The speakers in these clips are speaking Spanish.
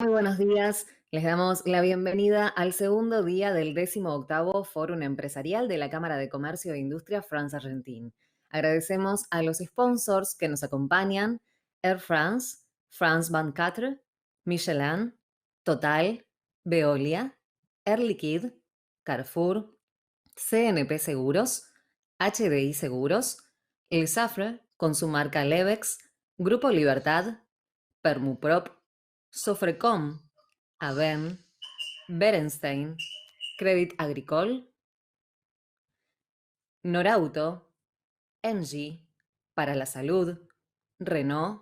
Muy buenos días. Les damos la bienvenida al segundo día del 18º Fórum Empresarial de la Cámara de Comercio e Industria France-Argentine. Agradecemos a los sponsors que nos acompañan: Air France, France 24, Michelin, Total, Veolia, Air Liquide, Carrefour, CNP Seguros, HDI Seguros, El Safre con su marca Levex, Grupo Libertad, Permuprop, Sofrecom, Aven, Berenstein, Crédit Agricole, Norauto, Engie, Para la Salud, Renault,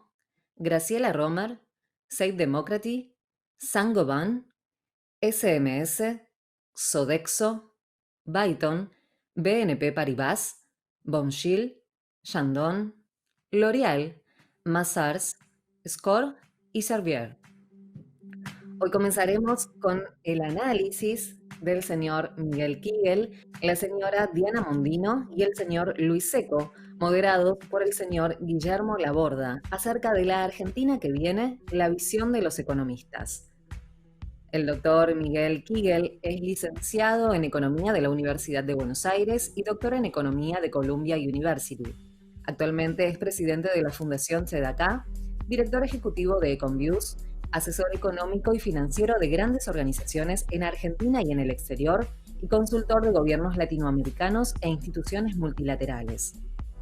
Graciela Romer, Safe Democracy, Saint-Gobain, SMS, Sodexo, Byton, BNP Paribas, Bonchil, Chandon, L'Oréal, Mazars, Score y Servier. Hoy comenzaremos con el análisis del señor Miguel Kigel, la señora Diana Mondino y el señor Luis Seco, moderados por el señor Guillermo Laborda, acerca de la Argentina que viene, la visión de los economistas. El doctor Miguel Kigel es licenciado en Economía de la Universidad de Buenos Aires y doctor en Economía de Columbia University. Actualmente es presidente de la Fundación Sedacá, director ejecutivo de Econviews, asesor económico y financiero de grandes organizaciones en Argentina y en el exterior, y consultor de gobiernos latinoamericanos e instituciones multilaterales.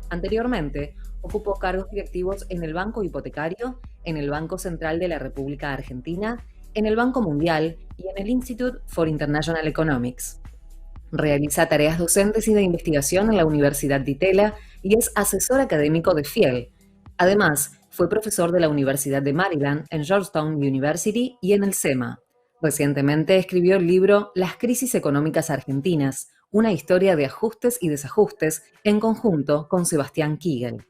Anteriormente, ocupó cargos directivos en el Banco Hipotecario, en el Banco Central de la República Argentina, en el Banco Mundial y en el Institute for International Economics. Realiza tareas docentes y de investigación en la Universidad de Itela y es asesor académico de Fiel. Además, fue profesor de la Universidad de Maryland, en Georgetown University y en el SEMA. Recientemente escribió el libro Las crisis económicas argentinas, una historia de ajustes y desajustes, en conjunto con Sebastián Kigel.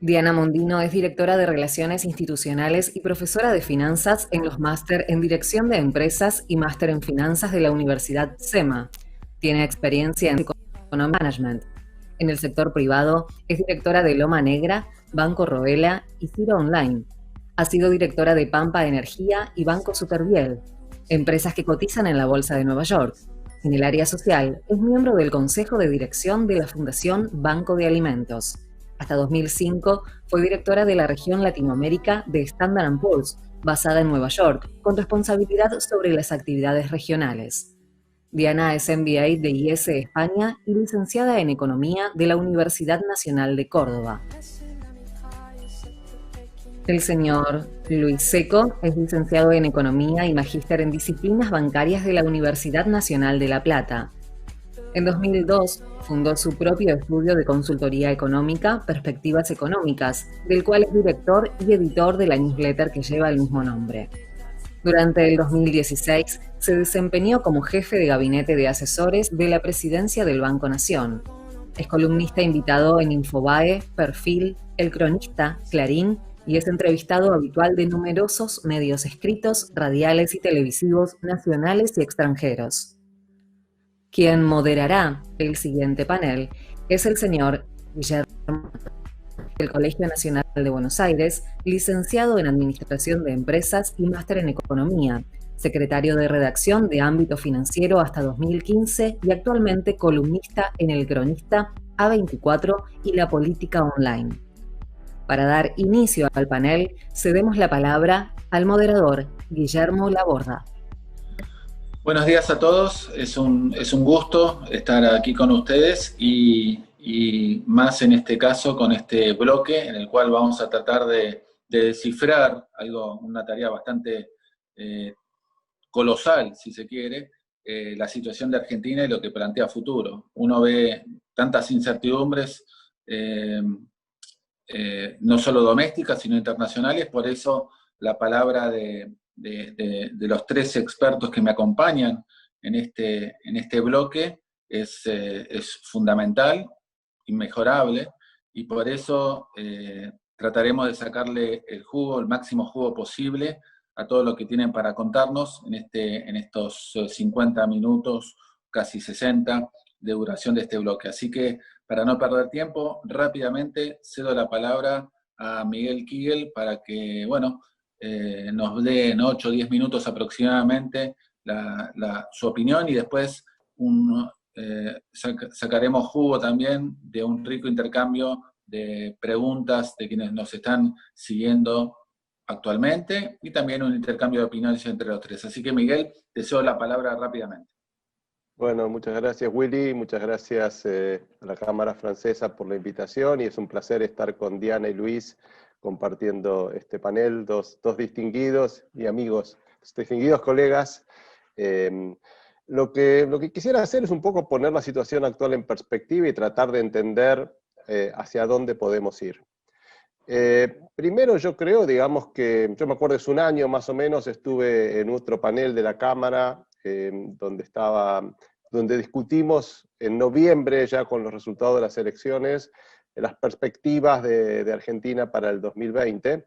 Diana Mondino es directora de Relaciones Institucionales y profesora de Finanzas en los máster en Dirección de Empresas y máster en Finanzas de la Universidad SEMA. Tiene experiencia en Economic Management. En el sector privado es directora de Loma Negra, Banco Roela y Ciro Online. Ha sido directora de Pampa Energía y Banco Superviel, empresas que cotizan en la Bolsa de Nueva York. En el área social es miembro del Consejo de Dirección de la Fundación Banco de Alimentos. Hasta 2005 fue directora de la región Latinoamérica de Standard & Poor's, basada en Nueva York, con responsabilidad sobre las actividades regionales. Diana es MBA de IES España y licenciada en Economía de la Universidad Nacional de Córdoba. El señor Luis Seco es licenciado en Economía y magíster en Disciplinas Bancarias de la Universidad Nacional de La Plata. En 2002 fundó su propio estudio de consultoría económica, Perspectivas Económicas, del cual es director y editor de la newsletter que lleva el mismo nombre. Durante el 2016 se desempeñó como jefe de gabinete de asesores de la presidencia del Banco Nación. Es columnista invitado en Infobae, Perfil, El Cronista, Clarín y es entrevistado habitual de numerosos medios escritos, radiales y televisivos nacionales y extranjeros. Quien moderará el siguiente panel es el señor Guillermo del Colegio Nacional de Buenos Aires, licenciado en Administración de Empresas y máster en Economía, secretario de redacción de Ámbito Financiero hasta 2015 y actualmente columnista en El Cronista, A24 y La Política Online. Para dar inicio al panel, cedemos la palabra al moderador Guillermo Laborda. Buenos días a todos, es un gusto estar aquí con ustedes y más en este caso con este bloque en el cual vamos a tratar de descifrar una tarea bastante colosal, si se quiere, la situación de Argentina y lo que plantea a futuro. Uno ve tantas incertidumbres, no solo domésticas, sino internacionales, por eso la palabra de los tres expertos que me acompañan en este bloque es fundamental, inmejorable, y por eso trataremos de sacarle el jugo, el máximo jugo posible a todo lo que tienen para contarnos en estos 50 minutos, casi 60, de duración de este bloque. Así que, para no perder tiempo, rápidamente cedo la palabra a Miguel Kigel para que, nos dé en 8 o 10 minutos aproximadamente su opinión y después sacaremos jugo también de un rico intercambio de preguntas de quienes nos están siguiendo actualmente y también un intercambio de opiniones entre los tres. Así que Miguel, te cedo la palabra rápidamente. Bueno, muchas gracias Willy, muchas gracias a la Cámara Francesa por la invitación y es un placer estar con Diana y Luis compartiendo este panel, dos distinguidos y amigos, distinguidos colegas. Lo que quisiera hacer es un poco poner la situación actual en perspectiva y tratar de entender hacia dónde podemos ir. Primero yo creo, digamos que, yo me acuerdo es un año más o menos, estuve en otro panel de la Cámara, donde discutimos en noviembre, ya con los resultados de las elecciones, las perspectivas de Argentina para el 2020,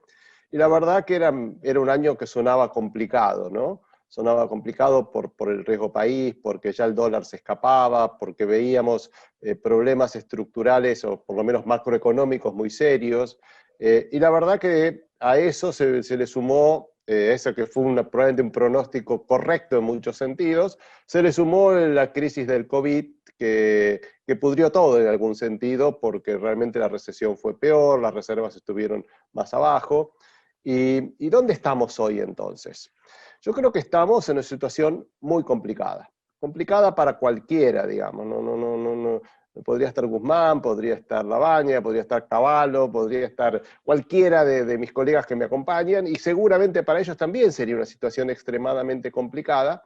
y la verdad que era un año que sonaba complicado, ¿no? Sonaba complicado por el riesgo país, porque ya el dólar se escapaba, porque veíamos problemas estructurales o por lo menos macroeconómicos muy serios, y la verdad que a eso se le sumó, eso que fue probablemente un pronóstico correcto en muchos sentidos, se le sumó la crisis del COVID, que pudrió todo en algún sentido, porque realmente la recesión fue peor, las reservas estuvieron más abajo. ¿Y dónde estamos hoy entonces? Yo creo que estamos en una situación muy complicada. Complicada para cualquiera, digamos. No. Podría estar Guzmán, podría estar Labaña, podría estar Cavallo, podría estar cualquiera de mis colegas que me acompañan, y seguramente para ellos también sería una situación extremadamente complicada,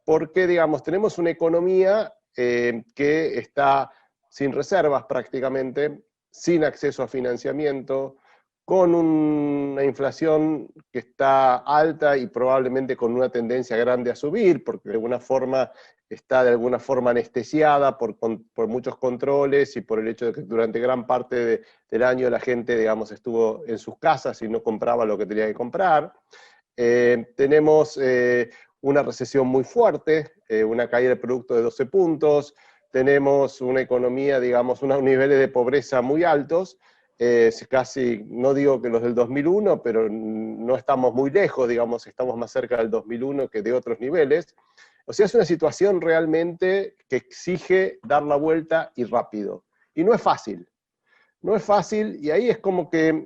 porque, digamos, tenemos una economía que está sin reservas prácticamente, sin acceso a financiamiento, con una inflación que está alta y probablemente con una tendencia grande a subir, porque de alguna forma está de alguna forma anestesiada por muchos controles y por el hecho de que durante gran parte del año la gente, digamos, estuvo en sus casas y no compraba lo que tenía que comprar. Tenemos una recesión muy fuerte, una caída del producto de 12 puntos, tenemos una economía, digamos, unos niveles de pobreza muy altos, casi, no digo que los del 2001, pero no estamos muy lejos, digamos, estamos más cerca del 2001 que de otros niveles. O sea, es una situación realmente que exige dar la vuelta y rápido. Y no es fácil. No es fácil, y ahí es como que,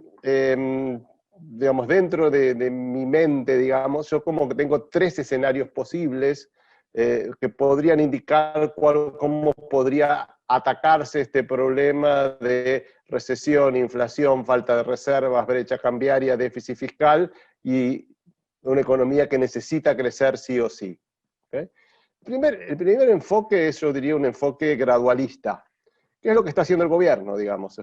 digamos, dentro de mi mente, digamos, yo como que tengo tres escenarios posibles que podrían indicar cómo podría atacarse este problema de recesión, inflación, falta de reservas, brecha cambiaria, déficit fiscal y una economía que necesita crecer sí o sí. ¿Okay? El primer enfoque es, yo diría, un enfoque gradualista. ¿Qué es lo que está haciendo el gobierno, digamos?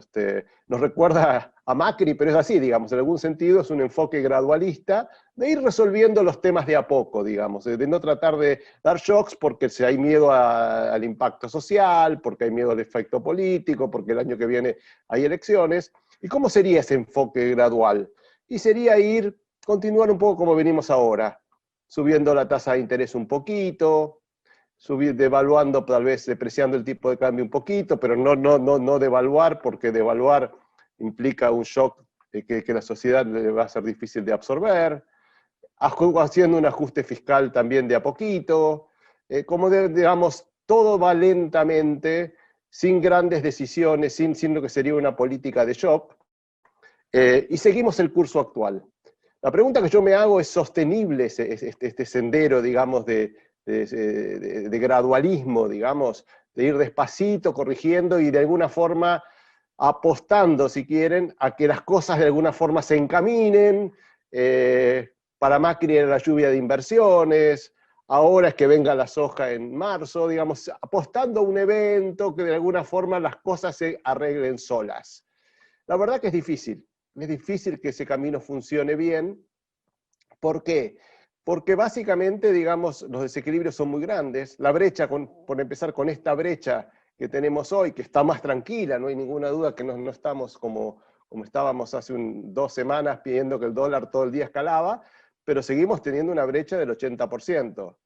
Nos recuerda a Macri, pero es así, digamos, en algún sentido es un enfoque gradualista de ir resolviendo los temas de a poco, digamos, de no tratar de dar shocks porque hay miedo al impacto social, porque hay miedo al efecto político, porque el año que viene hay elecciones. ¿Y cómo sería ese enfoque gradual? Y sería continuar un poco como venimos ahora, subiendo la tasa de interés un poquito, devaluando, tal vez depreciando el tipo de cambio un poquito, pero no devaluar, porque devaluar implica un shock que la sociedad le va a ser difícil de absorber, haciendo un ajuste fiscal también de a poquito, digamos, todo va lentamente, sin grandes decisiones, sin lo que sería una política de shock, y seguimos el curso actual. La pregunta que yo me hago es: ¿sostenible este sendero, digamos, de gradualismo, digamos, de ir despacito, corrigiendo y de alguna forma apostando, si quieren, a que las cosas de alguna forma se encaminen? Para Macri era la lluvia de inversiones, ahora es que venga la soja en marzo, digamos, apostando a un evento que de alguna forma las cosas se arreglen solas. La verdad que es difícil que ese camino funcione bien. ¿Por qué? Porque básicamente, digamos, los desequilibrios son muy grandes. La brecha, por empezar con esta brecha que tenemos hoy, que está más tranquila, no hay ninguna duda que no estamos como estábamos hace 2 semanas pidiendo que el dólar todo el día escalaba, pero seguimos teniendo una brecha del 80%.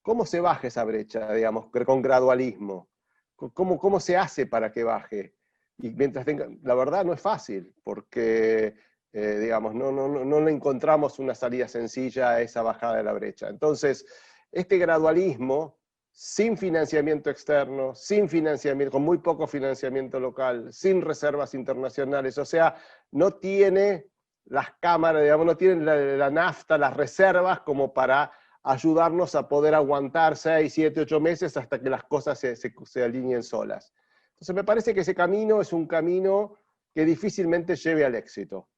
¿Cómo se baja esa brecha, digamos, con gradualismo? ¿Cómo se hace para que baje? Y mientras la verdad no es fácil, porque digamos, no le encontramos una salida sencilla a esa bajada de la brecha. Entonces, este gradualismo, sin financiamiento externo, sin financiamiento, con muy poco financiamiento local, sin reservas internacionales, o sea, no tiene las cámaras, digamos, no tiene la nafta, las reservas como para ayudarnos a poder aguantar 6, 7, 8 meses hasta que las cosas se alineen solas. Entonces me parece que ese camino es un camino que difícilmente lleve al éxito.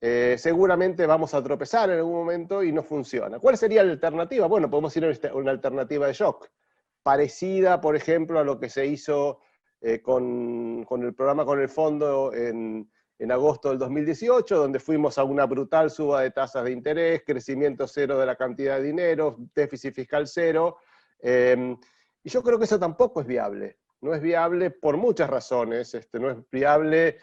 Seguramente vamos a tropezar en algún momento y no funciona. ¿Cuál sería la alternativa? Bueno, podemos ir a una alternativa de shock, parecida, por ejemplo, a lo que se hizo con el programa con el fondo en agosto del 2018, donde fuimos a una brutal suba de tasas de interés, crecimiento cero de la cantidad de dinero, déficit fiscal cero, y yo creo que eso tampoco es viable. No es viable por muchas razones. No es viable,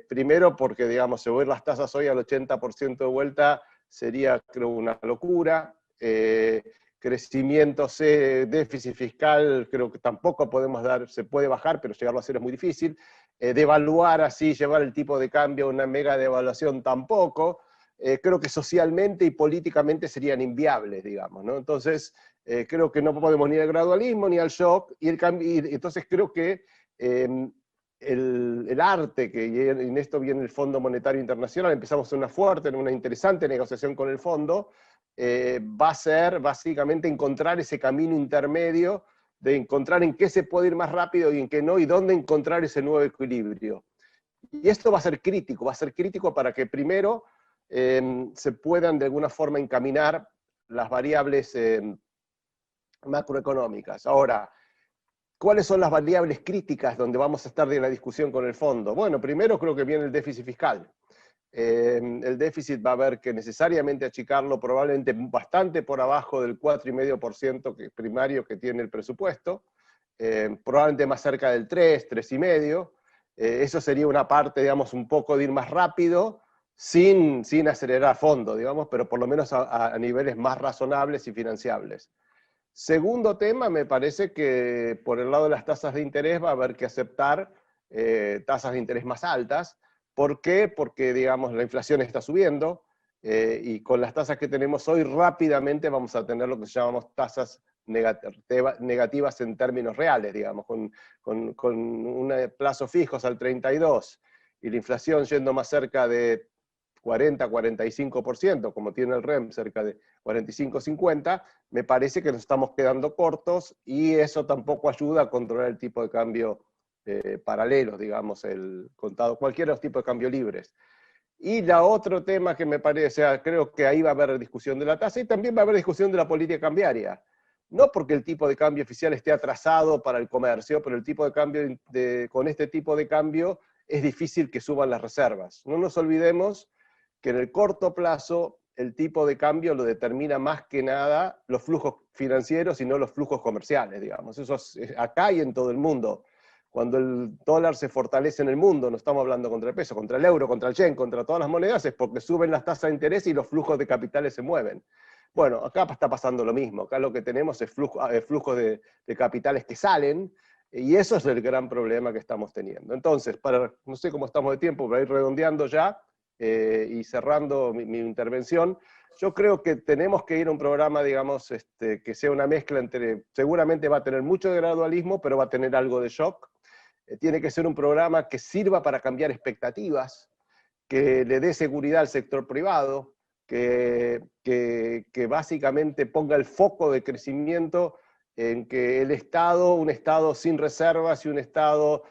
primero porque, digamos, subir las tasas hoy al 80% de vuelta sería, creo, una locura. Crecimiento, déficit fiscal, creo que tampoco podemos dar, se puede bajar, pero llegarlo a cero es muy difícil. Devaluar así, llevar el tipo de cambio a una mega devaluación tampoco. Creo que socialmente y políticamente serían inviables, digamos, ¿no? Entonces, creo que no podemos ni al gradualismo ni al shock, y entonces creo que el arte, que en esto viene el Fondo Monetario Internacional, empezamos en una interesante negociación con el fondo, va a ser básicamente encontrar ese camino intermedio, de encontrar en qué se puede ir más rápido y en qué no, y dónde encontrar ese nuevo equilibrio. Y esto va a ser crítico para que primero se puedan de alguna forma encaminar las variables macroeconómicas. Ahora, ¿cuáles son las variables críticas donde vamos a estar en la discusión con el fondo? Bueno, primero creo que viene el déficit fiscal. El déficit va a haber que necesariamente achicarlo, probablemente bastante por abajo del 4,5% primario que tiene el presupuesto, probablemente más cerca del 3, 3,5%. Eso sería una parte, digamos, un poco de ir más rápido, sin acelerar a fondo, digamos, pero por lo menos a niveles más razonables y financiables. Segundo tema, me parece que por el lado de las tasas de interés va a haber que aceptar tasas de interés más altas. ¿Por qué? Porque, digamos, la inflación está subiendo, y con las tasas que tenemos hoy rápidamente vamos a tener lo que llamamos tasas negativas en términos reales, digamos, con un plazo fijos al 32, y la inflación yendo más cerca de 40-45%, como tiene el REM, cerca de 45-50, me parece que nos estamos quedando cortos, y eso tampoco ayuda a controlar el tipo de cambio paralelos, digamos, el contado, cualquier de los tipos de cambio libres. Y la otro tema que me parece, creo que ahí va a haber discusión de la tasa, y también va a haber discusión de la política cambiaria. No porque el tipo de cambio oficial esté atrasado para el comercio, pero el tipo de cambio con este tipo de cambio es difícil que suban las reservas. No nos olvidemos que en el corto plazo el tipo de cambio lo determina más que nada los flujos financieros y no los flujos comerciales, digamos. Eso es acá y en todo el mundo. Cuando el dólar se fortalece en el mundo, no estamos hablando contra el peso, contra el euro, contra el yen, contra todas las monedas, es porque suben las tasas de interés y los flujos de capitales se mueven. Bueno, acá está pasando lo mismo. Acá lo que tenemos es flujos de capitales que salen, y eso es el gran problema que estamos teniendo. Entonces, no sé cómo estamos de tiempo, para ir redondeando ya y cerrando mi intervención, yo creo que tenemos que ir a un programa, digamos, que sea una mezcla entre, seguramente va a tener mucho de gradualismo, pero va a tener algo de shock. Tiene que ser un programa que sirva para cambiar expectativas, que le dé seguridad al sector privado, que básicamente ponga el foco de crecimiento en que el Estado, un Estado sin reservas y un Estado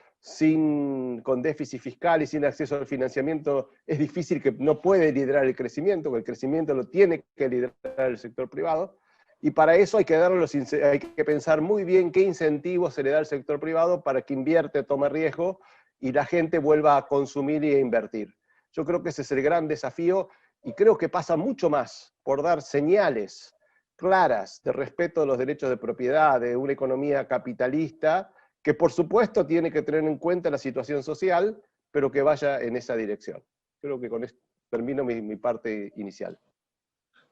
con déficit fiscal y sin acceso al financiamiento, es difícil, que no puede liderar el crecimiento, porque el crecimiento lo tiene que liderar el sector privado. Y para eso hay que pensar muy bien qué incentivos se le da al sector privado para que invierte, tome riesgo y la gente vuelva a consumir y a invertir. Yo creo que ese es el gran desafío, y creo que pasa mucho más por dar señales claras de respeto a los derechos de propiedad, de una economía capitalista, que por supuesto tiene que tener en cuenta la situación social, pero que vaya en esa dirección. Creo que con esto termino mi parte inicial.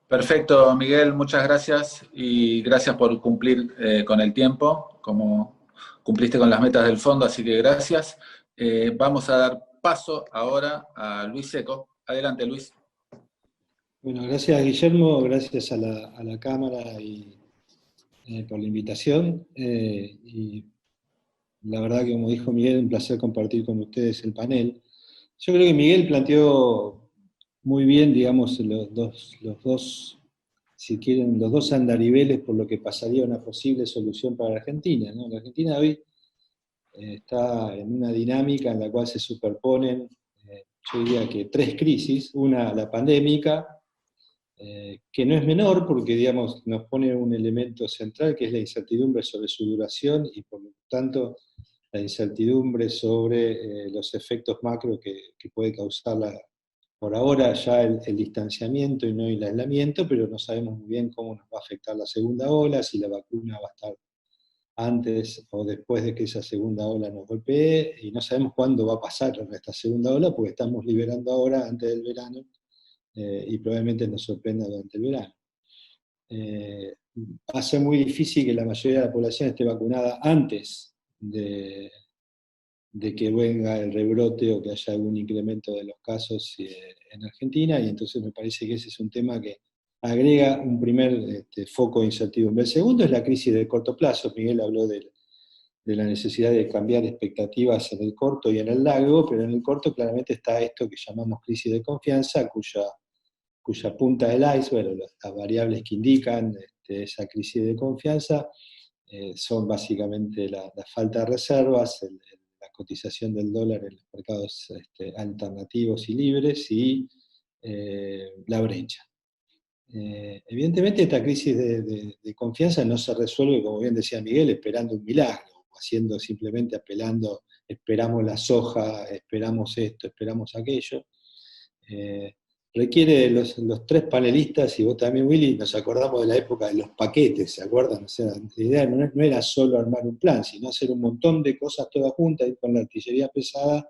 Perfecto, Miguel, muchas gracias, y gracias por cumplir con el tiempo, como cumpliste con las metas del fondo, así que gracias. Vamos a dar paso ahora a Luis Seco, Adelante, Luis. Bueno, gracias Guillermo, gracias a la Cámara por la invitación. Y la verdad que, como dijo Miguel, un placer compartir con ustedes el panel. Yo creo que Miguel planteó muy bien, digamos, los dos, si quieren, los dos andariveles por lo que pasaría una posible solución para la Argentina, ¿no? La Argentina hoy está en una dinámica en la cual se superponen, yo diría que tres crisis: una, la pandémica, que no es menor porque, digamos, nos pone un elemento central que es la incertidumbre sobre su duración y, por lo tanto, la incertidumbre sobre los efectos macro que puede causar por ahora ya el distanciamiento y no el aislamiento, pero no sabemos muy bien cómo nos va a afectar la segunda ola, si la vacuna va a estar antes o después de que esa segunda ola nos golpee, y no sabemos cuándo va a pasar esta segunda ola, porque estamos liberando ahora antes del verano, y probablemente nos sorprenda durante el verano. Va a ser muy difícil que la mayoría de la población esté vacunada antes de que venga el rebrote o que haya algún incremento de los casos en Argentina, y entonces me parece que ese es un tema que agrega un primer foco de incertidumbre. El segundo es la crisis de corto plazo. Miguel habló de la necesidad de cambiar expectativas en el corto y en el largo, pero en el corto claramente está esto que llamamos crisis de confianza, cuya punta del iceberg, o las variables que indican esa crisis de confianza, son básicamente la falta de reservas, la cotización del dólar en los mercados alternativos y libres, y la brecha. Evidentemente esta crisis de confianza no se resuelve, como bien decía Miguel, esperando un milagro, o haciendo simplemente apelando, esperamos la soja, esperamos esto, esperamos aquello. Requiere de los tres panelistas, y vos también, Willy, nos acordamos de la época de los paquetes, ¿se acuerdan? O sea, la idea no era solo armar un plan, sino hacer un montón de cosas todas juntas, ir con la artillería pesada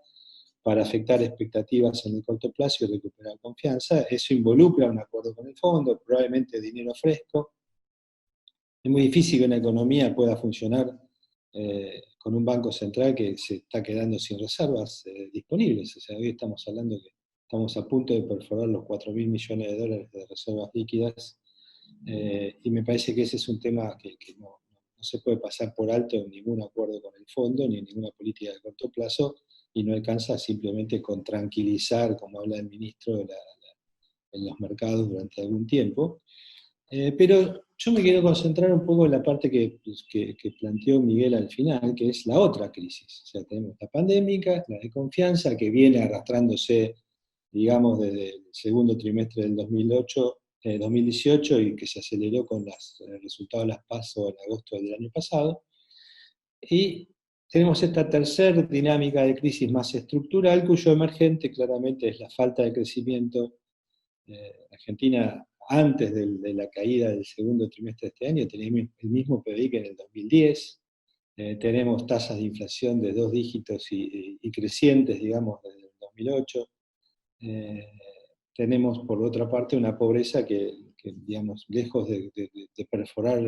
para afectar expectativas en el corto plazo y recuperar confianza. Eso involucra un acuerdo con el fondo, probablemente dinero fresco. Es muy difícil que una economía pueda funcionar con un banco central que se está quedando sin reservas disponibles. O sea, hoy estamos hablando que estamos a punto de perforar los 4.000 millones de dólares de reservas líquidas, y me parece que ese es un tema que no se puede pasar por alto en ningún acuerdo con el fondo, ni en ninguna política de corto plazo, y no alcanza simplemente con tranquilizar, como habla el ministro, en los mercados durante algún tiempo. Pero yo me quiero concentrar un poco en la parte que planteó Miguel al final, que es la otra crisis. O sea, tenemos la pandémica, la de confianza, que viene arrastrándose, digamos, desde el segundo trimestre del 2018, y que se aceleró con los resultados de las PASO en agosto del año pasado. Y tenemos esta tercera dinámica de crisis más estructural, cuyo emergente claramente es la falta de crecimiento. Argentina, antes de la caída del segundo trimestre de este año, tenía el mismo PBI que en el 2010. Tenemos tasas de inflación de 2 dígitos y crecientes, digamos, desde el 2008. Tenemos, por otra parte, una pobreza que digamos, lejos de perforar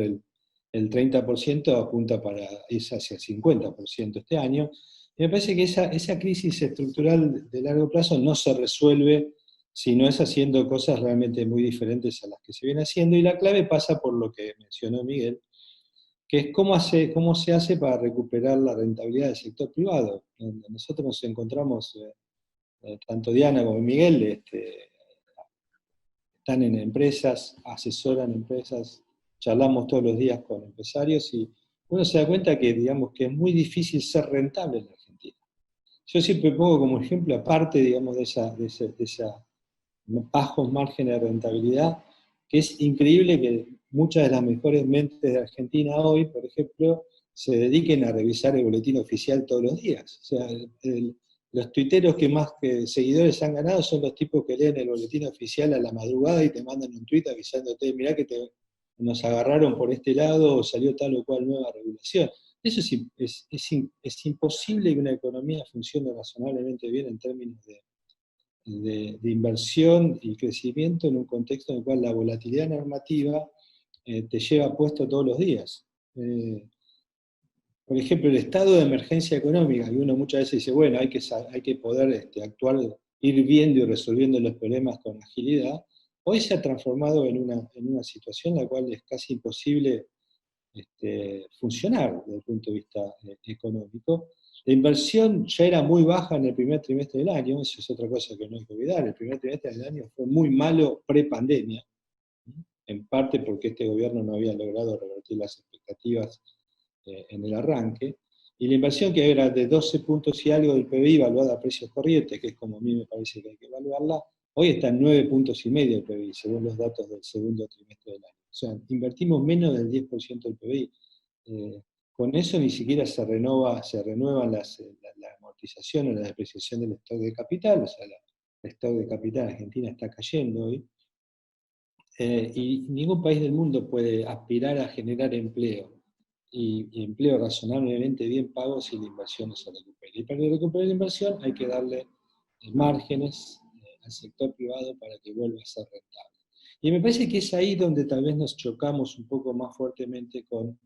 el 30%, apunta para irse hacia el 50% este año. Y me parece que esa crisis estructural de largo plazo no se resuelve si no es haciendo cosas realmente muy diferentes a las que se viene haciendo, y la clave pasa por lo que mencionó Miguel, que es cómo se hace para recuperar la rentabilidad del sector privado. Nosotros nos encontramos, tanto Diana como Miguel, están en empresas, asesoran empresas, charlamos todos los días con empresarios, y uno se da cuenta que, digamos, que es muy difícil ser rentable en la Argentina. Yo siempre pongo como ejemplo, aparte, digamos, de esa bajos márgenes de rentabilidad, que es increíble que muchas de las mejores mentes de Argentina hoy, por ejemplo, se dediquen a revisar el boletín oficial todos los días. O sea, los tuiteros que más seguidores han ganado son los tipos que leen el boletín oficial a la madrugada y te mandan un tuit avisándote, mirá que nos agarraron por este lado, o salió tal o cual nueva regulación. Eso es imposible que una economía funcione razonablemente bien en términos de inversión y crecimiento en un contexto en el cual la volatilidad normativa te lleva puesto todos los días. Por ejemplo, el estado de emergencia económica, y uno muchas veces dice, bueno, hay que poder actuar ir viendo y resolviendo los problemas con agilidad, hoy se ha transformado en una situación en la cual es casi imposible funcionar desde el punto de vista económico. La inversión ya era muy baja en el primer trimestre del año, eso es otra cosa que no hay que olvidar. El primer trimestre del año fue muy malo pre-pandemia, en parte porque este gobierno no había logrado revertir las expectativas en el arranque, y la inversión, que era de 12 puntos y algo del PBI evaluada a precios corrientes, que es como a mí me parece que hay que evaluarla, hoy está en 9 puntos y medio del PBI, según los datos del segundo trimestre del año. O sea, invertimos menos del 10% del PBI. Con eso ni siquiera se renuevan la amortización o la depreciación del stock de capital, o sea, el stock de capital en Argentina está cayendo hoy, y ningún país del mundo puede aspirar a generar empleo, y empleo razonablemente bien pago si la inversión no se recupera. Y para recuperar la inversión hay que darle márgenes al sector privado para que vuelva a ser rentable. Y me parece que es ahí donde tal vez nos chocamos un poco más fuertemente con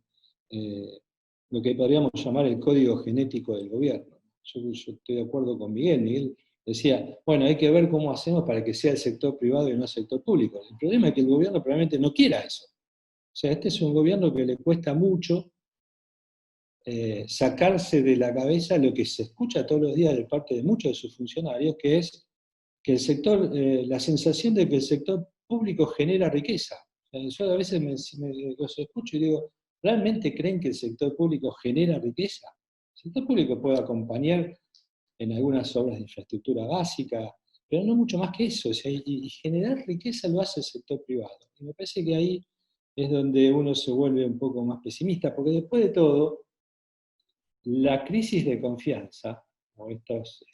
lo que podríamos llamar el código genético del gobierno. Yo estoy de acuerdo con Miguel. Miguel decía, bueno, hay que ver cómo hacemos para que sea el sector privado y no el sector público. El problema es que el gobierno probablemente no quiera eso. O sea, este es un gobierno que le cuesta mucho sacarse de la cabeza lo que se escucha todos los días de parte de muchos de sus funcionarios, que es que el sector, la sensación de que el sector público genera riqueza. Yo a veces los escucho y digo, ¿realmente creen que el sector público genera riqueza? El sector público puede acompañar en algunas obras de infraestructura básica, pero no mucho más que eso. O sea, y generar riqueza lo hace el sector privado. Y me parece que ahí es donde uno se vuelve un poco más pesimista, porque después de todo, la crisis de confianza, o estos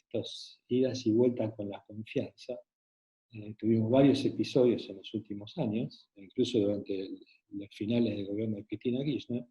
idas y vueltas con la confianza, tuvimos varios episodios en los últimos años, incluso durante los finales del gobierno de Cristina Kirchner,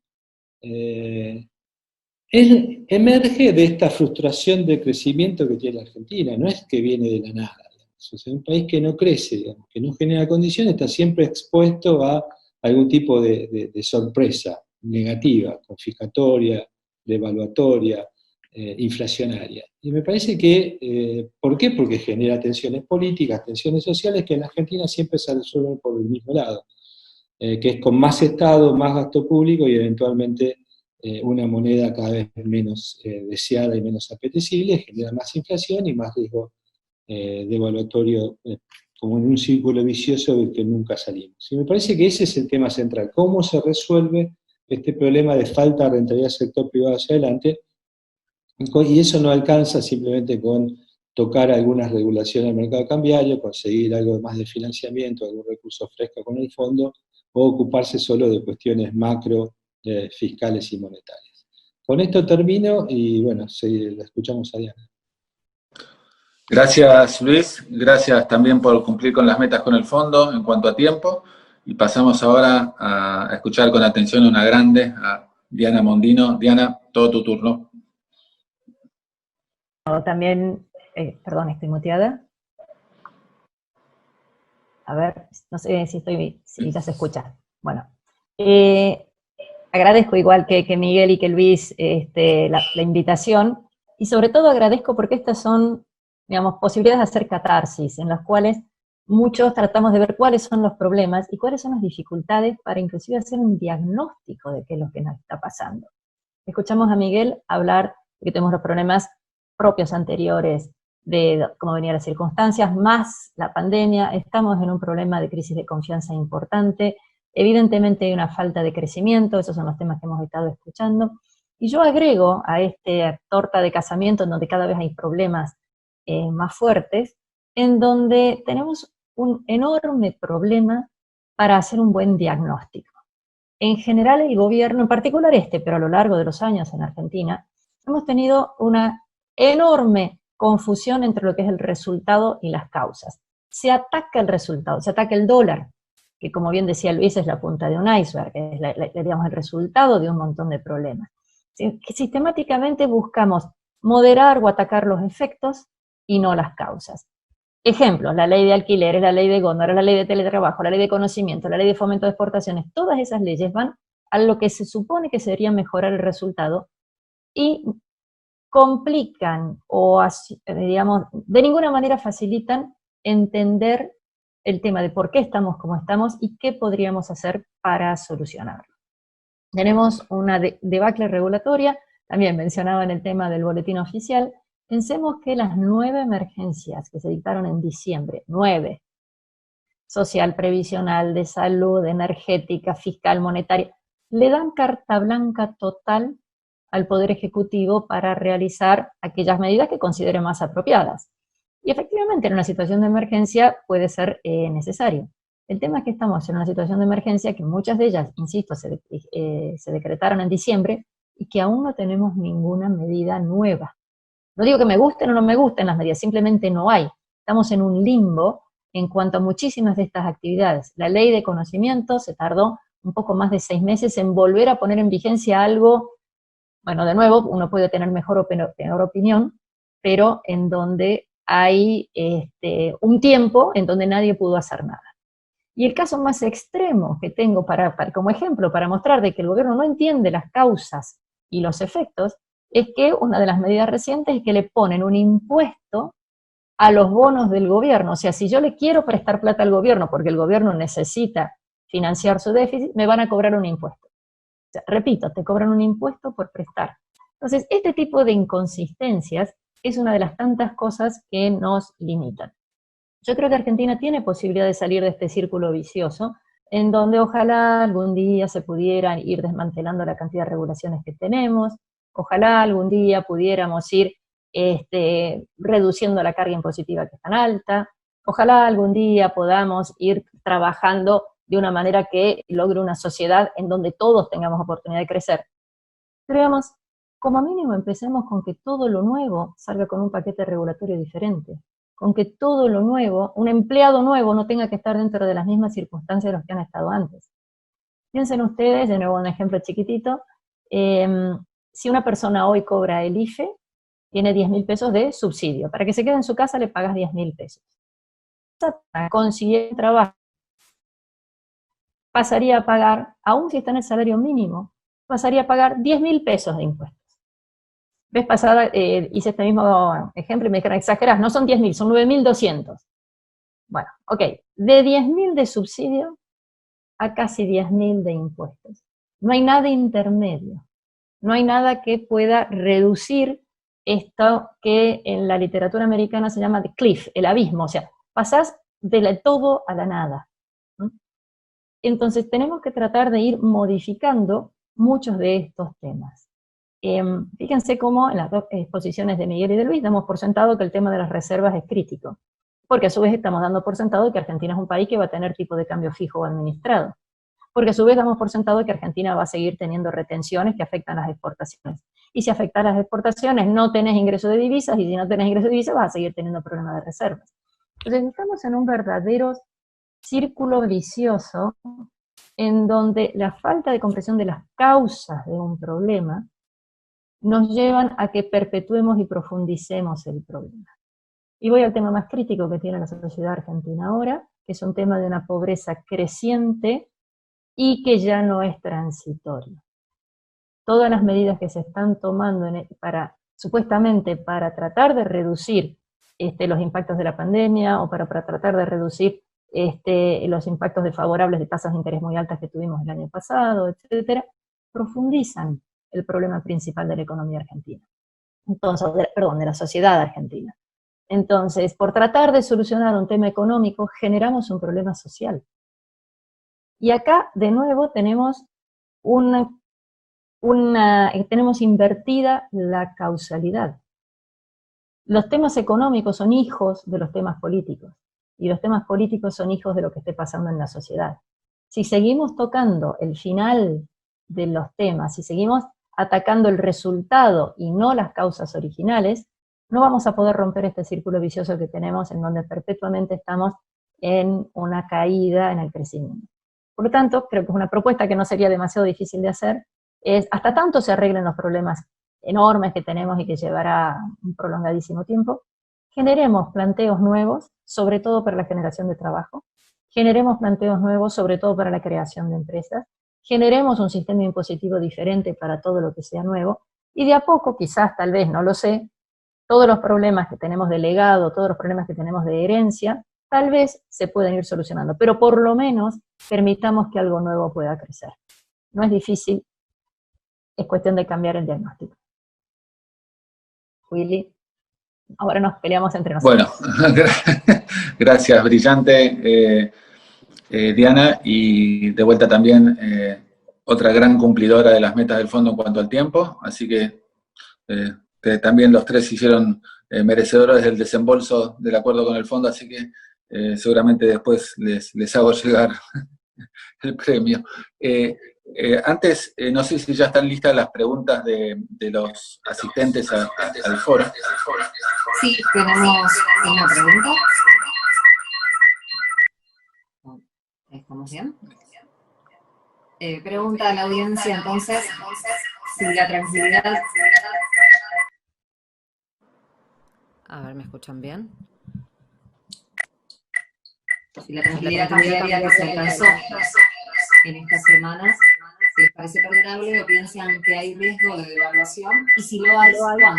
emerge de esta frustración de crecimiento que tiene la Argentina, no es que viene de la nada. Es un país que no crece, digamos, que no genera condiciones, está siempre expuesto a algún tipo de sorpresa negativa, confiscatoria, devaluatoria, inflacionaria. Y me parece que, ¿por qué? Porque genera tensiones políticas, tensiones sociales que en la Argentina siempre se resuelven por el mismo lado, que es con más Estado, más gasto público y eventualmente una moneda cada vez menos deseada y menos apetecible, genera más inflación y más riesgo devaluatorio, como en un círculo vicioso del que nunca salimos. Y me parece que ese es el tema central, cómo se resuelve este problema de falta de rentabilidad del sector privado hacia adelante, y eso no alcanza simplemente con tocar algunas regulaciones del mercado cambiario, conseguir algo más de financiamiento, algún recurso fresco con el fondo, o ocuparse solo de cuestiones macro, fiscales y monetarias. Con esto termino y bueno, la escuchamos a Diana. Gracias, Luis. Gracias también por cumplir con las metas con el fondo en cuanto a tiempo. Y pasamos ahora a escuchar con atención a una grande, a Diana Mondino. Diana, todo tu turno. También, perdón, estoy muteada. A ver, no sé si ya se escucha. Bueno, agradezco igual que Miguel y que Luis la invitación, y sobre todo agradezco porque estas son, digamos, posibilidades de hacer catarsis, en las cuales muchos tratamos de ver cuáles son los problemas y cuáles son las dificultades para inclusive hacer un diagnóstico de qué es lo que nos está pasando. Escuchamos a Miguel hablar de que tenemos los problemas propios anteriores, de cómo venían las circunstancias, más la pandemia, estamos en un problema de crisis de confianza importante, evidentemente hay una falta de crecimiento, esos son los temas que hemos estado escuchando, y yo agrego a esta torta de casamiento en donde cada vez hay problemas más fuertes, en donde tenemos un enorme problema para hacer un buen diagnóstico. En general el gobierno, en particular pero a lo largo de los años en Argentina, hemos tenido una enorme confusión entre lo que es el resultado y las causas. Se ataca el resultado, se ataca el dólar, que como bien decía Luis es la punta de un iceberg, es digamos, el resultado de un montón de problemas. Que sistemáticamente buscamos moderar o atacar los efectos y no las causas. Ejemplos, la ley de alquileres, la ley de góndola, la ley de teletrabajo, la ley de conocimiento, la ley de fomento de exportaciones, todas esas leyes van a lo que se supone que sería mejorar el resultado y complican o, digamos, de ninguna manera facilitan entender el tema de por qué estamos como estamos y qué podríamos hacer para solucionarlo. Tenemos una debacle regulatoria, también mencionaba en el tema del boletín oficial. Pensemos que las 9 emergencias que se dictaron en diciembre, 9, social, previsional, de salud, energética, fiscal, monetaria, le dan carta blanca total al Poder Ejecutivo para realizar aquellas medidas que considere más apropiadas. Y efectivamente, en una situación de emergencia puede ser necesario. El tema es que estamos en una situación de emergencia que muchas de ellas, insisto, se decretaron en diciembre y que aún no tenemos ninguna medida nueva. No digo que me gusten o no me gusten las medidas, simplemente no hay. Estamos en un limbo en cuanto a muchísimas de estas actividades. La ley de conocimiento se tardó un poco más de 6 meses en volver a poner en vigencia algo, bueno, de nuevo, uno puede tener mejor o peor opinión, pero en donde hay un tiempo en donde nadie pudo hacer nada. Y el caso más extremo que tengo como ejemplo, para mostrar de que el gobierno no entiende las causas y los efectos, es que una de las medidas recientes es que le ponen un impuesto a los bonos del gobierno. O sea, si yo le quiero prestar plata al gobierno porque el gobierno necesita financiar su déficit, me van a cobrar un impuesto. O sea, repito, te cobran un impuesto por prestar. Entonces, este tipo de inconsistencias es una de las tantas cosas que nos limitan. Yo creo que Argentina tiene posibilidad de salir de este círculo vicioso, en donde ojalá algún día se pudieran ir desmantelando la cantidad de regulaciones que tenemos, ojalá algún día pudiéramos ir reduciendo la carga impositiva que es tan alta, ojalá algún día podamos ir trabajando de una manera que logre una sociedad en donde todos tengamos oportunidad de crecer. Pero digamos, como mínimo empecemos con que todo lo nuevo salga con un paquete regulatorio diferente, con que todo lo nuevo, un empleado nuevo no tenga que estar dentro de las mismas circunstancias de los que han estado antes. Piensen ustedes, de nuevo un ejemplo chiquitito, si una persona hoy cobra el IFE, tiene 10.000 pesos de subsidio. Para que se quede en su casa le pagas 10.000 pesos. Para conseguir trabajo, pasaría a pagar, aún si está en el salario mínimo, pasaría a pagar 10.000 pesos de impuestos. Vez pasada hice este mismo ejemplo y me dijeron, exagerás, no son 10.000, son 9.200. Bueno, ok, de 10.000 de subsidio a casi 10.000 de impuestos. No hay nada intermedio, no hay nada que pueda reducir esto que en la literatura americana se llama the cliff, el abismo, o sea, pasás del todo a la nada. Entonces tenemos que tratar de ir modificando muchos de estos temas. Fíjense cómo en las dos exposiciones de Miguel y de Luis damos por sentado que el tema de las reservas es crítico, porque a su vez estamos dando por sentado que Argentina es un país que va a tener tipo de cambio fijo o administrado, porque a su vez damos por sentado que Argentina va a seguir teniendo retenciones que afectan las exportaciones. Y si afectan las exportaciones, no tenés ingreso de divisas, y si no tenés ingreso de divisas, vas a seguir teniendo problemas de reservas. Entonces estamos en un verdadero círculo vicioso en donde la falta de comprensión de las causas de un problema nos llevan a que perpetuemos y profundicemos el problema. Y voy al tema más crítico que tiene la sociedad argentina ahora, que es un tema de una pobreza creciente y que ya no es transitorio. Todas las medidas que se están tomando supuestamente para tratar de reducir los impactos de la pandemia o para tratar de reducir los impactos desfavorables de tasas de interés muy altas que tuvimos el año pasado, etcétera, profundizan el problema principal de la economía argentina. Entonces, de la sociedad argentina. Entonces, por tratar de solucionar un tema económico, generamos un problema social. Y acá, de nuevo, tenemos tenemos invertida la causalidad. Los temas económicos son hijos de los temas políticos, y los temas políticos son hijos de lo que esté pasando en la sociedad. Si seguimos tocando el final de los temas, si seguimos atacando el resultado y no las causas originales, no vamos a poder romper este círculo vicioso que tenemos en donde perpetuamente estamos en una caída en el crecimiento. Por lo tanto, creo que es una propuesta que no sería demasiado difícil de hacer, es hasta tanto se arreglen los problemas enormes que tenemos y que llevará un prolongadísimo tiempo, generemos planteos nuevos, sobre todo para la generación de trabajo, generemos planteos nuevos, sobre todo para la creación de empresas, generemos un sistema impositivo diferente para todo lo que sea nuevo, Y de a poco, quizás, tal vez, no lo sé, todos los problemas que tenemos de legado, todos los problemas que tenemos de herencia, tal vez se pueden ir solucionando, pero por lo menos permitamos que algo nuevo pueda crecer. No es difícil, es cuestión de cambiar el diagnóstico. Willy, ahora nos peleamos entre nosotros. Bueno, gracias, brillante Diana, y de vuelta también otra gran cumplidora de las metas del fondo en cuanto al tiempo, así que también los tres se hicieron merecedores del desembolso del acuerdo con el fondo, así que seguramente después les hago llegar el premio. Antes, no sé si ya están listas las preguntas de los asistentes al foro. Sí, tenemos una pregunta. ¿Estamos bien? Pregunta a la audiencia entonces si la tranquilidad... A ver, ¿me escuchan bien? Si la tranquilidad cambiaria que se alcanzó en estas semanas, si les parece perdurable o piensan que hay riesgo de devaluación, y si lo hay,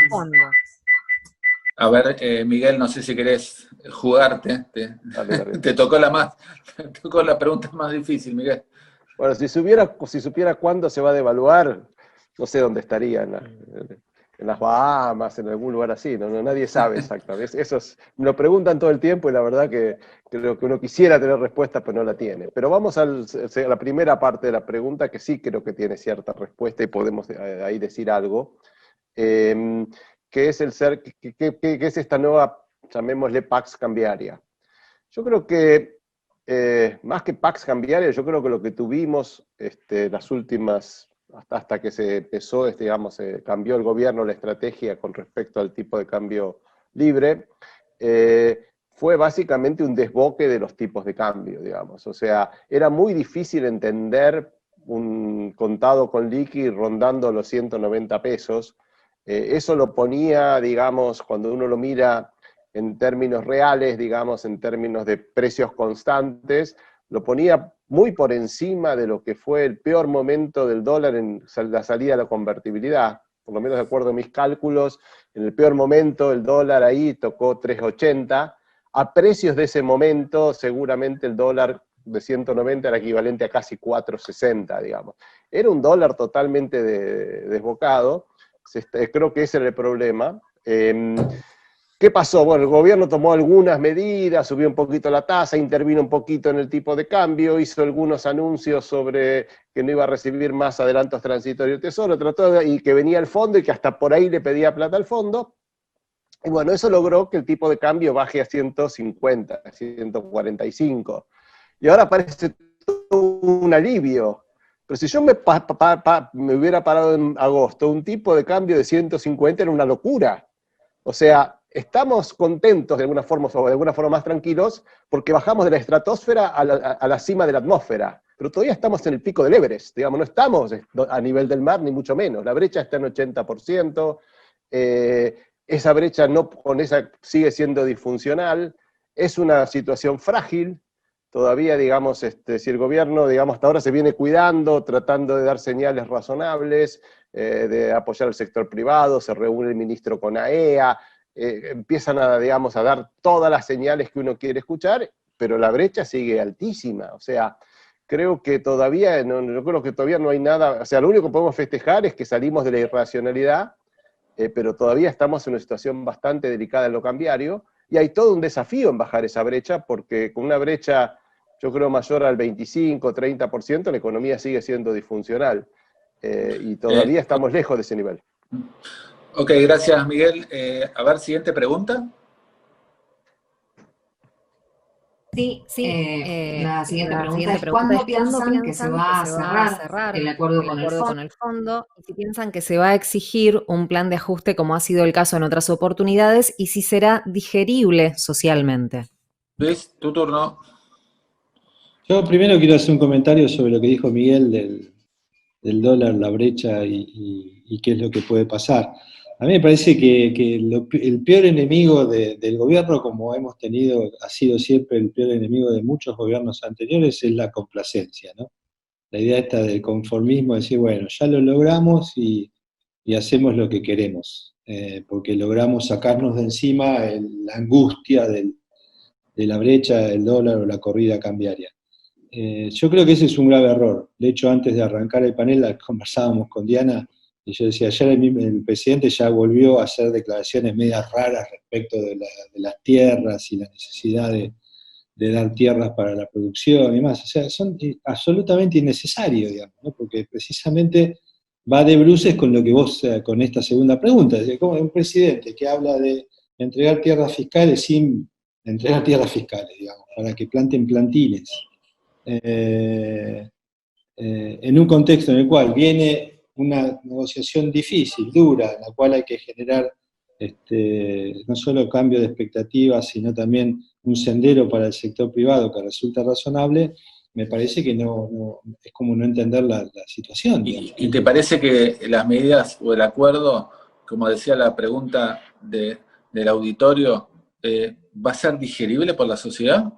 ¿cuándo? A ver, Miguel, no sé si querés jugarte. Te tocó la pregunta más difícil, Miguel. Bueno, si supiera cuándo se va a devaluar, no sé dónde estaría, en las Bahamas, en algún lugar así, nadie sabe exactamente. Me lo preguntan todo el tiempo y la verdad que creo que uno quisiera tener respuesta, pero no la tiene. Pero vamos a la primera parte de la pregunta, que sí creo que tiene cierta respuesta y podemos ahí decir algo, que es ¿qué es esta nueva, llamémosle, Pax cambiaria? Yo creo que más que Pax cambiaria, yo creo que lo que tuvimos las últimas, hasta que se empezó, digamos, cambió el gobierno la estrategia con respecto al tipo de cambio libre, fue básicamente un desboque de los tipos de cambio, digamos. O sea, era muy difícil entender un contado con liqui rondando los 190 pesos. Eso lo ponía, digamos, cuando uno lo mira en términos reales, digamos, en términos de precios constantes, lo ponía muy por encima de lo que fue el peor momento del dólar en la salida de la convertibilidad. Por lo menos de acuerdo a mis cálculos, en el peor momento el dólar ahí tocó 3.80. A precios de ese momento, seguramente el dólar de 190 era equivalente a casi 4.60, digamos. Era un dólar totalmente desbocado. Creo que ese era el problema. ¿Qué pasó? Bueno, el gobierno tomó algunas medidas, subió un poquito la tasa, intervino un poquito en el tipo de cambio, hizo algunos anuncios sobre que no iba a recibir más adelantos transitorios del Tesoro, y que venía al fondo y que hasta por ahí le pedía plata al fondo. Y bueno, eso logró que el tipo de cambio baje a 150, a 145. Y ahora parece un alivio. Pero si yo me hubiera parado en agosto, un tipo de cambio de 150 era una locura. O sea, estamos contentos de alguna forma, o de alguna forma más tranquilos, porque bajamos de la estratosfera a la cima de la atmósfera. Pero todavía estamos en el pico del Everest, digamos, no estamos a nivel del mar, ni mucho menos. La brecha está en 80%, esa brecha sigue siendo disfuncional, es una situación frágil. Todavía, digamos, si el gobierno, digamos, hasta ahora se viene cuidando, tratando de dar señales razonables, de apoyar al sector privado, se reúne el ministro con AEA, empiezan digamos, a dar todas las señales que uno quiere escuchar, pero la brecha sigue altísima. O sea, creo que todavía, yo creo que todavía no hay nada, o sea, lo único que podemos festejar es que salimos de la irracionalidad, pero todavía estamos en una situación bastante delicada en lo cambiario, y hay todo un desafío en bajar esa brecha, porque con una brecha, yo creo, mayor al 25-30%, la economía sigue siendo disfuncional, y todavía estamos lejos de ese nivel. Ok, gracias, Miguel. A ver, siguiente pregunta. Sí, la siguiente pregunta es ¿cuándo piensan que se va a cerrar el acuerdo con el fondo? Y si piensan que se va a exigir un plan de ajuste como ha sido el caso en otras oportunidades, y si será digerible socialmente. Luis, tu turno. Yo primero quiero hacer un comentario sobre lo que dijo Miguel del dólar, la brecha y qué es lo que puede pasar. A mí me parece que el peor enemigo del gobierno, como hemos tenido, ha sido siempre el peor enemigo de muchos gobiernos anteriores, es la complacencia, ¿no? La idea esta del conformismo, decir, bueno, ya lo logramos y y hacemos lo que queremos, porque logramos sacarnos de encima la angustia de la brecha del dólar o la corrida cambiaria. Yo creo que ese es un grave error. De hecho, antes de arrancar el panel, conversábamos con Diana, y yo decía, ayer el presidente ya volvió a hacer declaraciones medias raras respecto de las tierras y la necesidad de dar tierras para la producción y más. O sea, son absolutamente innecesarios, digamos, ¿no? Porque precisamente va de bruces con lo que vos, con esta segunda pregunta. Es decir, como un presidente que habla de entregar tierras fiscales sin entregar tierras fiscales, digamos, para que planten plantines. En un contexto en el cual viene una negociación difícil, dura, en la cual hay que generar no solo cambio de expectativas, sino también un sendero para el sector privado que resulta razonable, me parece que no es como no entender la situación. ¿Y te parece que las medidas o el acuerdo, como decía la pregunta del auditorio, va a ser digerible por la sociedad?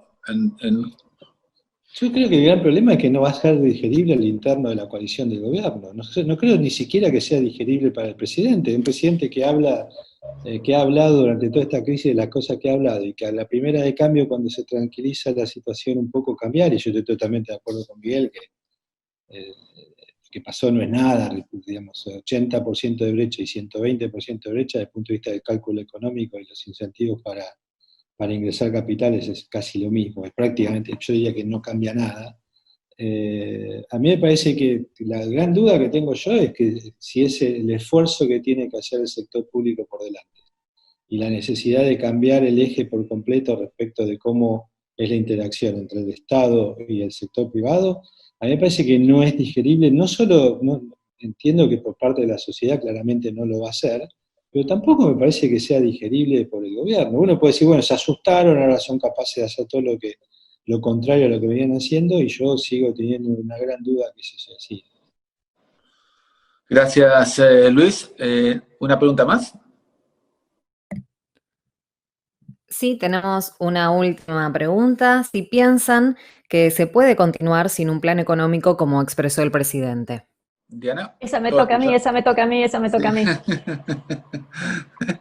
Yo creo que el gran problema es que no va a ser digerible al interno de la coalición del gobierno. No creo ni siquiera que sea digerible para el presidente. Un presidente que ha hablado durante toda esta crisis de las cosas que ha hablado, y que a la primera de cambio, cuando se tranquiliza la situación un poco cambiar, y yo estoy totalmente de acuerdo con Miguel, que pasó no es nada, digamos, 80% de brecha y 120% de brecha desde el punto de vista del cálculo económico y los incentivos para ingresar capitales es casi lo mismo, es prácticamente, yo diría que no cambia nada. A mí me parece que la gran duda que tengo yo es que si es el esfuerzo que tiene que hacer el sector público por delante y la necesidad de cambiar el eje por completo respecto de cómo es la interacción entre el Estado y el sector privado, a mí me parece que no es digerible, no solo, entiendo que por parte de la sociedad claramente no lo va a hacer, pero tampoco me parece que sea digerible por el gobierno. Uno puede decir, bueno, se asustaron, ahora son capaces de hacer todo lo contrario a lo que venían haciendo, y yo sigo teniendo una gran duda que eso sea así. Gracias, Luis. ¿Una pregunta más? Sí, tenemos una última pregunta. Si piensan que se puede continuar sin un plan económico como expresó el presidente. Diana. Esa me toca a mí, esa me toca a mí, esa me toca a mí.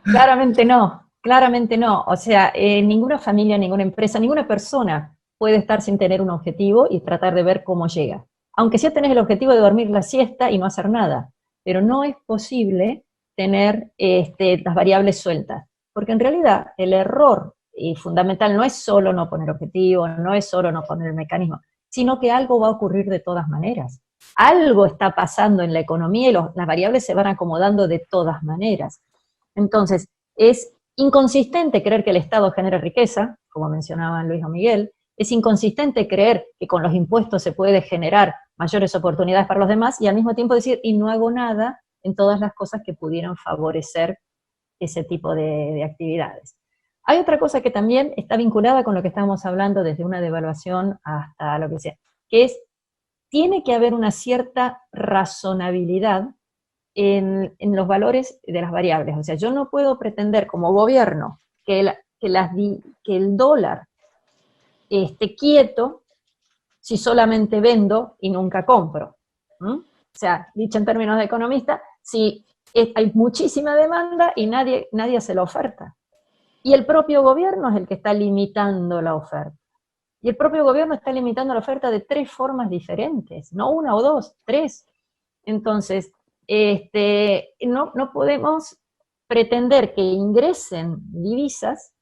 Claramente no. O sea, ninguna familia, ninguna empresa, ninguna persona puede estar sin tener un objetivo y tratar de ver cómo llega. Aunque sí tenés el objetivo de dormir la siesta y no hacer nada, pero no es posible tener las variables sueltas, porque en realidad el error fundamental no es solo no poner objetivo, no es solo no poner el mecanismo, sino que algo va a ocurrir de todas maneras. Algo está pasando en la economía y las variables se van acomodando de todas maneras. Entonces, es inconsistente creer que el Estado genera riqueza, como mencionaban Luis o Miguel, es inconsistente creer que con los impuestos se puede generar mayores oportunidades para los demás y al mismo tiempo decir, y no hago nada en todas las cosas que pudieran favorecer ese tipo de actividades. Hay otra cosa que también está vinculada con lo que estamos hablando desde una devaluación hasta lo que sea, que es, tiene que haber una cierta razonabilidad en los valores de las variables. O sea, yo no puedo pretender como gobierno que el dólar esté quieto si solamente vendo y nunca compro. O sea, dicho en términos de economista, si hay muchísima demanda y nadie hace la oferta. Y el propio gobierno es el que está limitando la oferta. Y el propio gobierno está limitando la oferta de 3 formas diferentes, no 1 o 2, 3. Entonces, no podemos pretender que ingresen divisas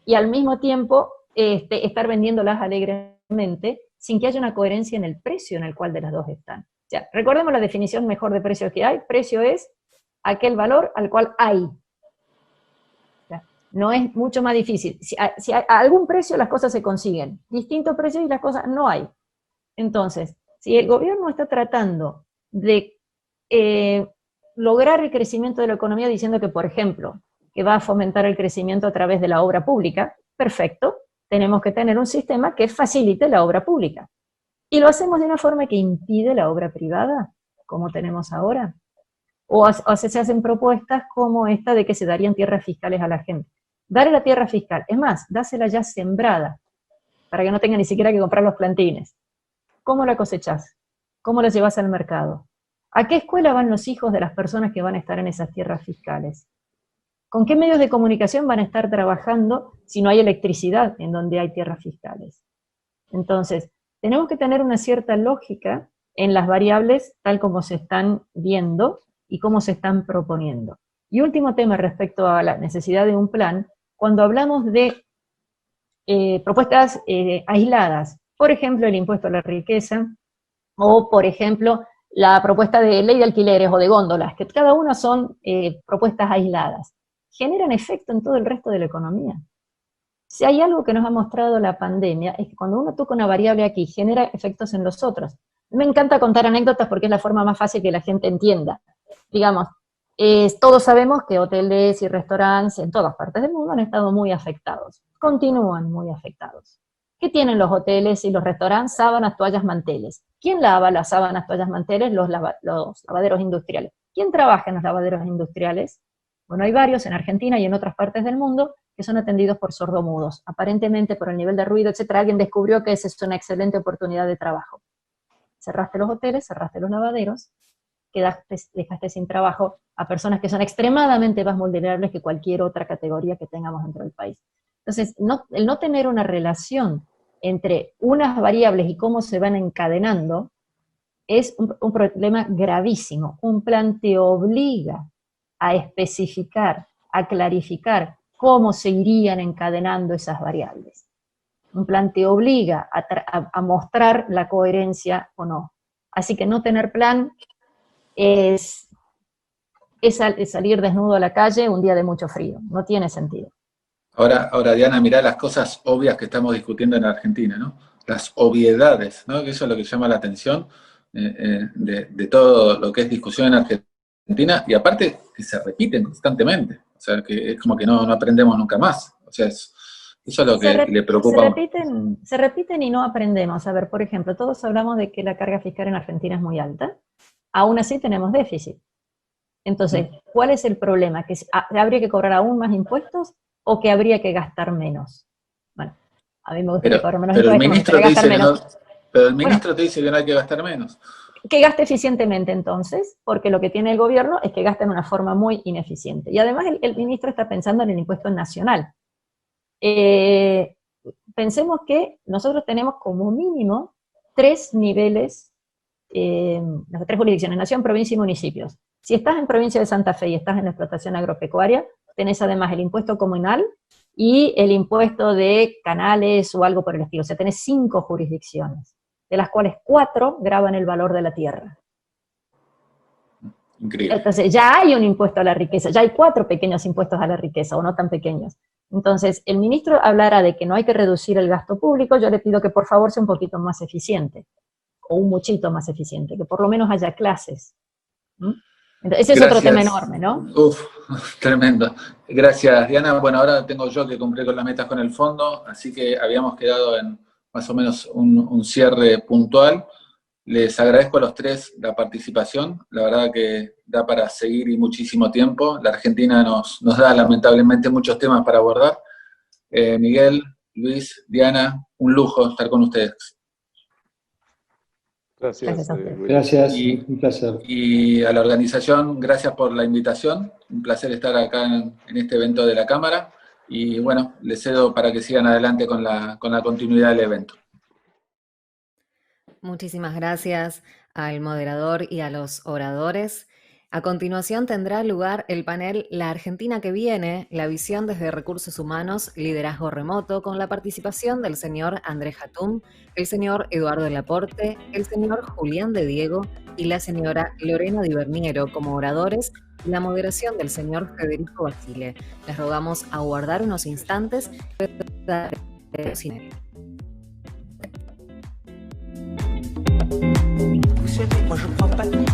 y al mismo tiempo estar vendiéndolas alegremente sin que haya una coherencia en el precio en el cual de las dos están. O sea, recordemos la definición mejor de precio que hay. Precio es aquel valor al cual hay. No es mucho más difícil. Si a algún precio las cosas se consiguen, distintos precios y las cosas no hay. Entonces, si el gobierno está tratando de lograr el crecimiento de la economía diciendo que, por ejemplo, que va a fomentar el crecimiento a través de la obra pública, perfecto, tenemos que tener un sistema que facilite la obra pública. Y lo hacemos de una forma que impide la obra privada, como tenemos ahora. O se hacen propuestas como esta de que se darían tierras fiscales a la gente. Darle la tierra fiscal, es más, dásela ya sembrada, para que no tenga ni siquiera que comprar los plantines. ¿Cómo la cosechás? ¿Cómo la llevas al mercado? ¿A qué escuela van los hijos de las personas que van a estar en esas tierras fiscales? ¿Con qué medios de comunicación van a estar trabajando si no hay electricidad en donde hay tierras fiscales? Entonces, tenemos que tener una cierta lógica en las variables tal como se están viendo y cómo se están proponiendo. Y último tema respecto a la necesidad de un plan, cuando hablamos de propuestas aisladas, por ejemplo, el impuesto a la riqueza, o por ejemplo, la propuesta de ley de alquileres o de góndolas, que cada una son propuestas aisladas, generan efecto en todo el resto de la economía. Si hay algo que nos ha mostrado la pandemia, es que cuando uno toca una variable aquí, genera efectos en los otros. Me encanta contar anécdotas porque es la forma más fácil que la gente entienda. Digamos, todos sabemos que hoteles y restaurantes en todas partes del mundo han estado muy afectados, continúan muy afectados. ¿Qué tienen los hoteles y los restaurantes? Sábanas, toallas, manteles. ¿Quién lava las sábanas, toallas, manteles? Los lavaderos industriales. ¿Quién trabaja en los lavaderos industriales? Bueno, hay varios en Argentina y en otras partes del mundo que son atendidos por sordomudos. Aparentemente, por el nivel de ruido, etcétera, alguien descubrió que esa es una excelente oportunidad de trabajo. Cerraste los hoteles, cerraste los lavaderos, dejaste sin trabajo a personas que son extremadamente más vulnerables que cualquier otra categoría que tengamos dentro del país. Entonces, el no tener una relación entre unas variables y cómo se van encadenando es un problema gravísimo. Un plan te obliga a especificar, a clarificar cómo se irían encadenando esas variables. Un plan te obliga a mostrar la coherencia o no. Así que no tener plan es salir desnudo a la calle un día de mucho frío. No tiene sentido. Ahora, Diana, mirá las cosas obvias que estamos discutiendo en Argentina, ¿no? Las obviedades, ¿no? Que eso es lo que llama la atención de todo lo que es discusión en Argentina, y aparte que se repiten constantemente, o sea, que es como que no aprendemos nunca más, o sea, eso es lo que le preocupa. Se repiten y no aprendemos. A ver, por ejemplo, todos hablamos de que la carga fiscal en Argentina es muy alta, aún así tenemos déficit. Entonces, ¿cuál es el problema? ¿Que habría que cobrar aún más impuestos o que habría que gastar menos? Bueno, a mí me gustaría cobrar menos impuestos, pero el ministro me gustaría gastar menos. Pero el ministro te dice que no hay que gastar menos. Que gaste eficientemente entonces, porque lo que tiene el gobierno es que gasta de una forma muy ineficiente. Y además el ministro está pensando en el impuesto nacional. Pensemos que nosotros tenemos como mínimo 3 niveles, las 3 jurisdicciones, nación, provincia y municipios. Si estás en provincia de Santa Fe y estás en la explotación agropecuaria, tenés además el impuesto comunal y el impuesto de canales o algo por el estilo. O sea, tenés 5 jurisdicciones, de las cuales 4 graban el valor de la tierra. Increíble. Entonces ya hay un impuesto a la riqueza, ya hay 4 pequeños impuestos a la riqueza, o no tan pequeños. Entonces, el ministro hablará de que no hay que reducir el gasto público, yo le pido que por favor sea un poquito más eficiente, o un muchito más eficiente, que por lo menos haya clases. Entonces, ese es otro tema enorme, ¿no? Uf, tremendo. Gracias, Diana. Bueno, ahora tengo yo que cumplir con las metas con el fondo, así que habíamos quedado en más o menos un cierre puntual. Les agradezco a los 3 la participación, la verdad que da para seguir y muchísimo tiempo. La Argentina nos da lamentablemente muchos temas para abordar. Miguel, Luis, Diana, un lujo estar con ustedes. Gracias. Gracias, un placer. Y a la organización, gracias por la invitación. Un placer estar acá en este evento de la Cámara. Y bueno, les cedo para que sigan adelante con la continuidad del evento. Muchísimas gracias al moderador y a los oradores. A continuación tendrá lugar el panel La Argentina que viene, la visión desde recursos humanos, liderazgo remoto, con la participación del señor Andrés Hatum, el señor Eduardo Laporte, el señor Julián de Diego y la señora Lorena Di Berniero como oradores, y la moderación del señor Federico Basile. Les rogamos aguardar unos instantes. Vous savez, moi je crois pas qu'il y ait